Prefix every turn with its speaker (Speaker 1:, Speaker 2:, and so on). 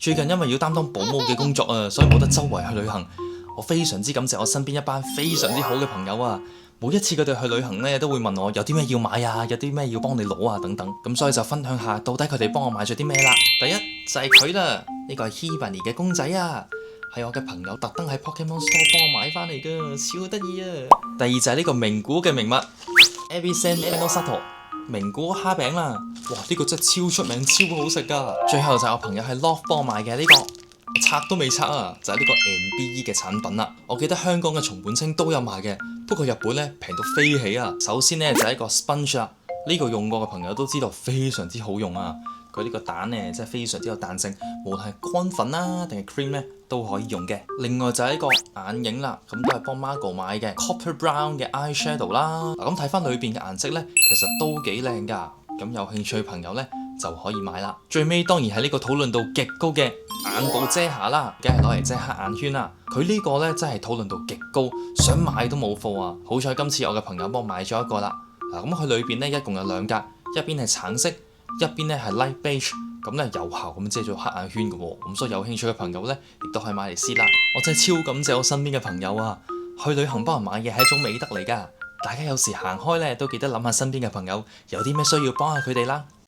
Speaker 1: 最近因為要擔當保姆嘅工作啊，所以冇得周圍去旅行。我非常之感謝我身邊一班非常之好嘅朋友啊！每一次佢哋去旅行呢，都會問我有啲咩要買啊，有啲咩要幫你攞啊等等。咁所以就分享下到底佢哋幫我買咗啲咩啦。第一就係佢啦，呢個係 Hibani 嘅公仔啊，係我嘅朋友特登喺 Pokemon Store 幫我買翻嚟噶，超得意啊！第二就係呢個名古嘅名物 Ebisen Enosato 名古蝦餅啦，哇！呢個真係超出名、超好食噶。最後就係我朋友喺 Loft 幫我買嘅呢個。拆都未拆啊，就係呢個 NBE 嘅產品啦。我記得香港嘅松本清都有賣嘅，不過日本呢平到飛起啊。首先呢，就係一個 sponge 啦，呢個用過嘅朋友都知道非常之好用啊。佢呢個蛋呢，真係非常之有彈性，無論係乾粉啦定係 cream 呢都可以用嘅。另外就係一個眼影啦，咁都係幫 Margot 買嘅 Copper Brown 嘅 eye shadow 啦。嗱，咁睇翻裏邊嘅顏色呢，其實都幾靚噶。咁有興趣嘅朋友呢，就可以買啦。最尾當然係呢個討論度極高嘅眼部遮瑕啦，梗係攞嚟遮黑眼圈啦。佢呢個呢，真係討論度極高，想買都冇貨啊！好彩今次我嘅朋友幫我買咗一個啦。嗱，咁佢裏邊呢，一共有兩格，一邊係橙色，一邊呢係 light beige，咁呢有效咁遮咗黑眼圈嘅喎。咁所以有興趣嘅朋友呢，亦都可以買嚟試啦。我真係超感謝我身邊嘅朋友啊！去旅行幫人買嘢係一種美德嚟㗎。大家有時行開呢，都記得諗下身邊嘅朋友有啲咩需要幫下佢哋啦。